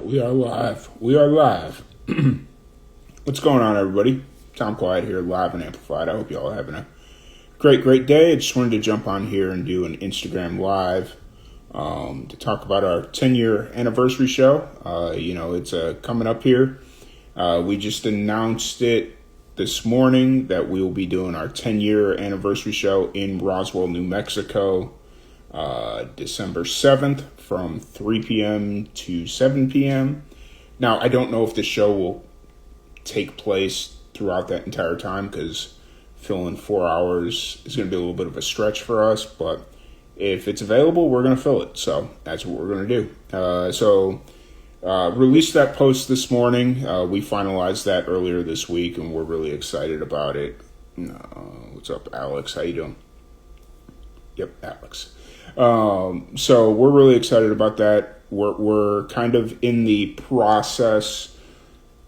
We are live. We are live. What's going on, everybody? Tom Quiet here, live and amplified. I hope you all are having a great day. I just wanted to jump on here and do an Instagram live to talk about our 10-year anniversary show. It's coming up here. We just announced it this morning that we will be doing our 10-year anniversary show in Roswell, New Mexico, December 7th from 3 p.m. to 7 p.m. Now, I don't know if the show will take place throughout that entire time because filling 4 hours is going to be a little bit of a stretch for us, but if it's available, we're going to fill it. So that's what we're going to do. Released that post this morning. We finalized that earlier this week, and we're really excited about it. What's up, Alex? How you doing? Yep, Alex. So we're really excited about that. We're kind of in the process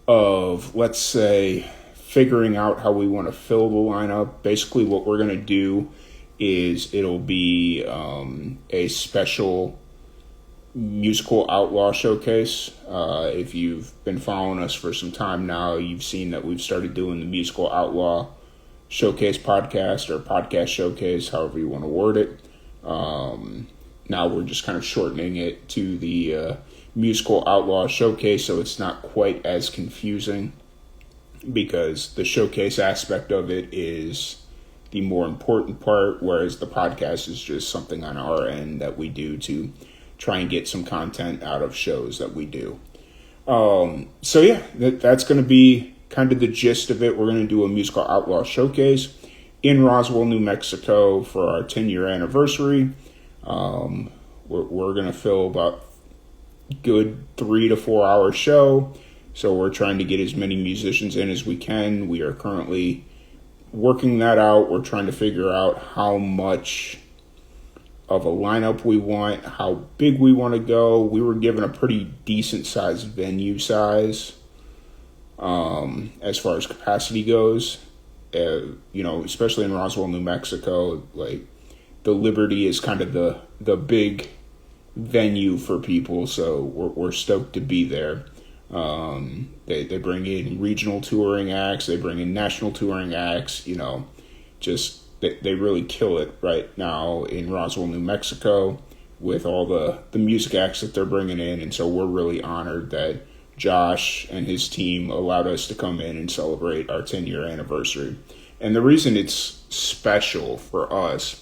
of, let's say, figuring out how we want to fill the lineup. Basically, what we're going to do is it'll be a special Musical Outlaw Showcase. If you've been following us for some time now, you've seen that we've started doing the Musical Outlaw Showcase podcast, or podcast showcase, however you want to word it. Now we're just kind of shortening it to the Musical Outlaw Showcase, so it's not quite as confusing, because the showcase aspect of it is the more important part, whereas the podcast is just something on our end that we do to try and get some content out of shows that we do. That's going to be kind of the gist of it. We're going to do a Musical Outlaw Showcase in Roswell, New Mexico for our 10-year anniversary. We're going to fill about good 3 to 4 hour show. So we're trying to get as many musicians in as we can. We are currently working that out. We're trying to figure out how much of a lineup we want, how big we want to go. We were given a pretty decent sized venue size as far as capacity goes. Especially in Roswell, New Mexico, like the Liberty is kind of the big venue for people, so we're stoked to be there. They bring in regional touring acts, they bring in national touring acts, they really kill it right now in Roswell, New Mexico with all the music acts that they're bringing in, and so we're really honored that Josh and his team allowed us to come in and celebrate our 10-year anniversary. And the reason it's special for us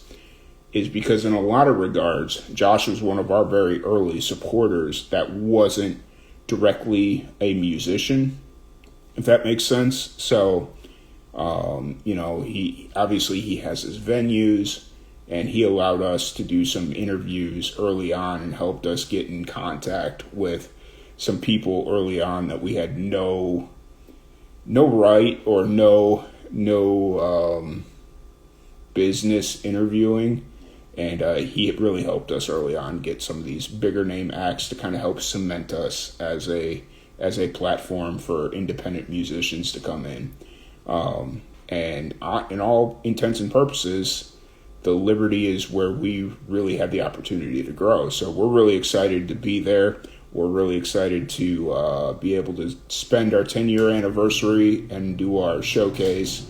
is because in a lot of regards, Josh was one of our very early supporters that wasn't directly a musician, if that makes sense. So, he has his venues, and he allowed us to do some interviews early on and helped us get in contact with some people early on that we had no right or no business interviewing, and he really helped us early on get some of these bigger name acts to kind of help cement us as a platform for independent musicians to come in. In all intents and purposes, the Liberty is where we really had the opportunity to grow. So we're really excited to be there. We're really excited to be able to spend our 10-year anniversary and do our showcase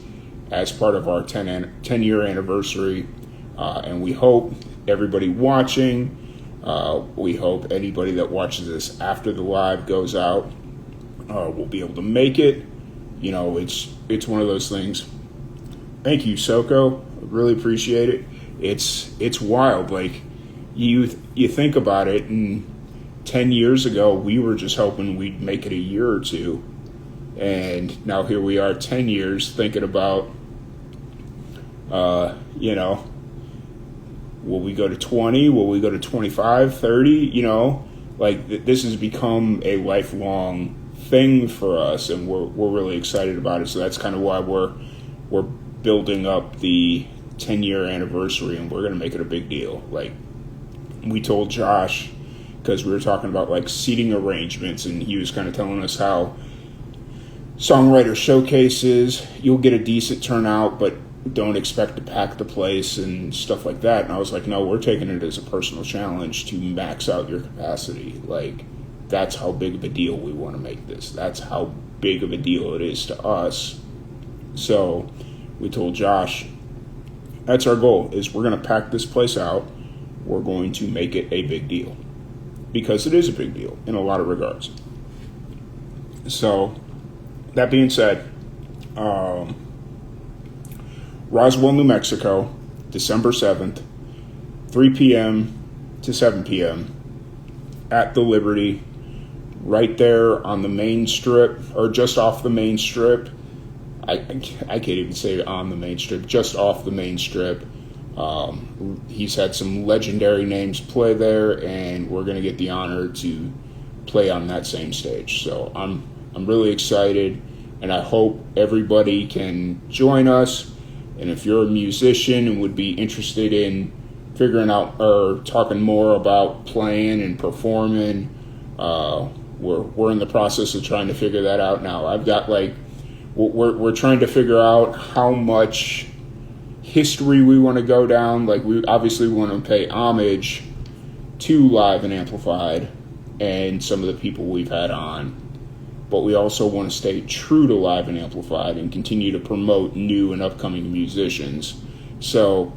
as part of our 10-year anniversary. And we hope everybody watching, we hope anybody that watches this after the live goes out will be able to make it. It's one of those things. Thank you, Soko. Really appreciate it. It's wild. Like, you think about it, and 10 years ago, we were just hoping we'd make it a year or two. And now here we are 10 years thinking about, will we go to 20? Will we go to 25, 30? This has become a lifelong thing for us, and we're really excited about it. So that's kind of why we're building up the 10-year anniversary, and we're going to make it a big deal. Like, we told Josh, because we were talking about like seating arrangements, and he was kind of telling us how songwriter showcases, you'll get a decent turnout, but don't expect to pack the place and stuff like that. And I was like, no, we're taking it as a personal challenge to max out your capacity. Like, that's how big of a deal we want to make this. That's how big of a deal it is to us. So we told Josh, that's our goal, is we're going to pack this place out. We're going to make it a big deal, because it is a big deal in a lot of regards. So that being said, Roswell, New Mexico, December 7th, 3 p.m. to 7 p.m. at the Liberty, right there on the main strip, or just off the main strip. I can't even say on the main strip, just off the main strip. He's had some legendary names play there, and we're going to get the honor to play on that same stage. So I'm really excited, and I hope everybody can join us. And if you're a musician and would be interested in figuring out or talking more about playing and performing, we're in the process of trying to figure that out now. I've got we're trying to figure out how much history we want to go down. Like, we obviously want to pay homage to Live and Amplified and some of the people we've had on, but we also want to stay true to Live and Amplified and continue to promote new and upcoming musicians. So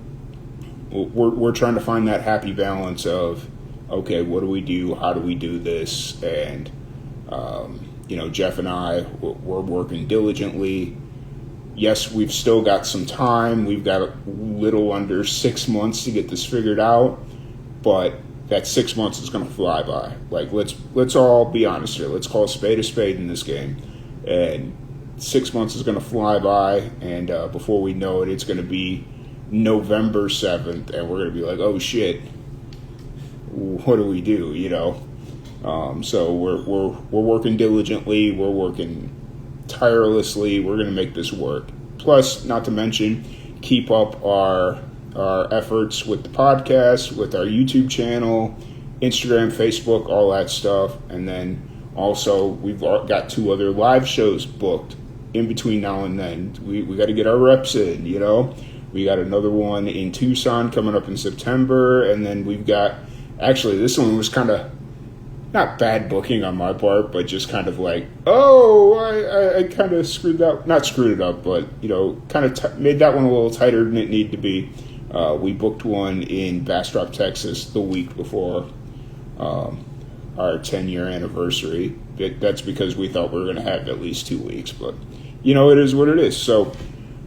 we're trying to find that happy balance of, okay, what do we do? How do we do this? And Jeff and I, we're working diligently. Yes, we've still got some time. We've got a little under 6 months to get this figured out, but that 6 months is going to fly by. Like, let's all be honest here. Let's call a spade in this game. And 6 months is going to fly by, and before we know it, it's going to be November 7th, and we're going to be like, oh shit, what do we do? So we're working diligently. We're working tirelessly. We're going to make this work. Plus, not to mention, keep up our efforts with the podcast, with our YouTube channel, Instagram, Facebook, all that stuff. And then also, we've got 2 other live shows booked in between now and then. We got to get our reps in, We got another one in Tucson coming up in September. And then we've got, actually, this one was kind of not bad booking on my part, but just kind of like, I kind of not screwed it up, but, kind of made that one a little tighter than it needed to be. We booked one in Bastrop, Texas the week before our 10-year anniversary. That's because we thought we were going to have at least 2 weeks, but, it is what it is. So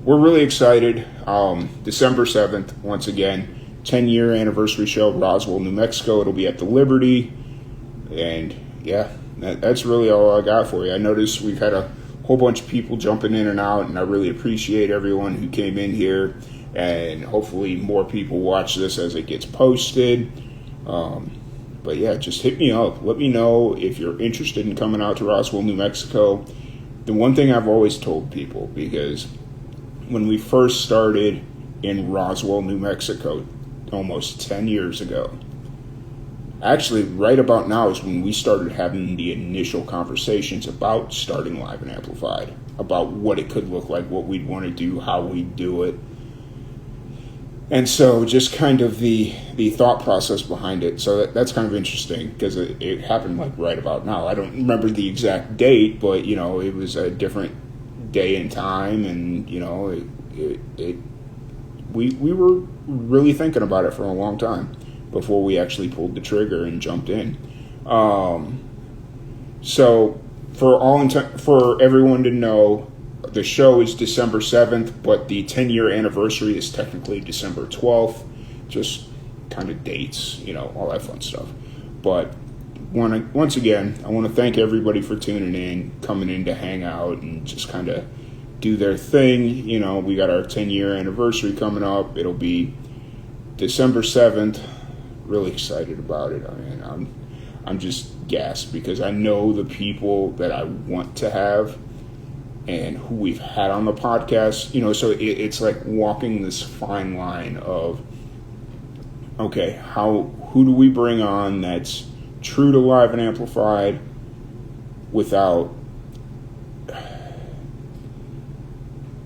we're really excited. December 7th, once again, 10-year anniversary show, Roswell, New Mexico. It'll be at the Liberty. And yeah, that's really all I got for you. I noticed we've had a whole bunch of people jumping in and out, and I really appreciate everyone who came in here, and hopefully more people watch this as it gets posted. But yeah, just hit me up. Let me know if you're interested in coming out to Roswell, New Mexico. The one thing I've always told people, because when we first started in Roswell, New Mexico, almost 10 years ago, actually, right about now is when we started having the initial conversations about starting Live and Amplified, about what it could look like, what we'd want to do, how we'd do it. And so just kind of the thought process behind it. So that's kind of interesting, because it happened like right about now. I don't remember the exact date, but, it was a different day and time, and, we were really thinking about it for a long time before we actually pulled the trigger and jumped in. So for everyone to know, the show is December 7th, but the 10-year anniversary is technically December 12th. Just kind of dates, all that fun stuff. But once again, I want to thank everybody for tuning in, coming in to hang out and just kind of do their thing. We got our 10-year anniversary coming up. It'll be December 7th. Really excited about it. I mean, I'm just gassed, because I know the people that I want to have and who we've had on the podcast. So it's like walking this fine line of, okay, who do we bring on that's true to Live and Amplified without,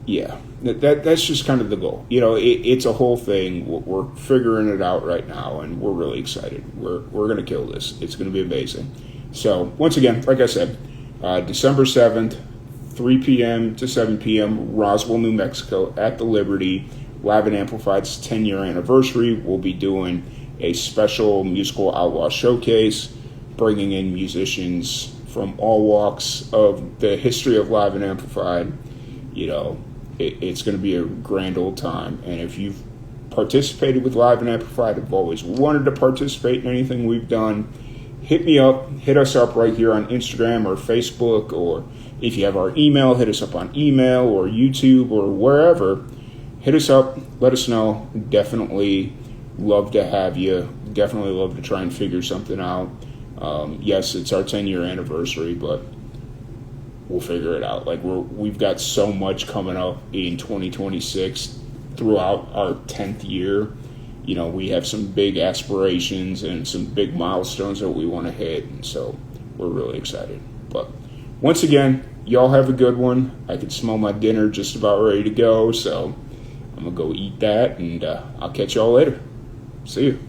yeah. That's just kind of the goal. It's a whole thing. We're figuring it out right now, and we're really excited. We're going to kill this. It's going to be amazing. So once again, like I said, December 7th, 3 p.m. to 7 p.m., Roswell, New Mexico, at the Liberty. Live and Amplified's 10-year anniversary. We'll be doing a special Musical Outlaw Showcase, bringing in musicians from all walks of the history of Live and Amplified. You know, it's going to be a grand old time. And if you've participated with Live and Amplified, have always wanted to participate in anything we've done, hit us up right here on Instagram or Facebook, or if you have our email, hit us up on email or YouTube or wherever. Hit us up, let us know. Definitely love to have you. Definitely love to try and figure something out. Yes, it's our 10-year anniversary, but we'll figure it out. Like we've got so much coming up in 2026 throughout our 10th year. You know, we have some big aspirations and some big milestones that we want to hit, and so we're really excited. But once again, y'all have a good one. I can smell my dinner just about ready to go, so I'm going to go eat that, and I'll catch y'all later. See you.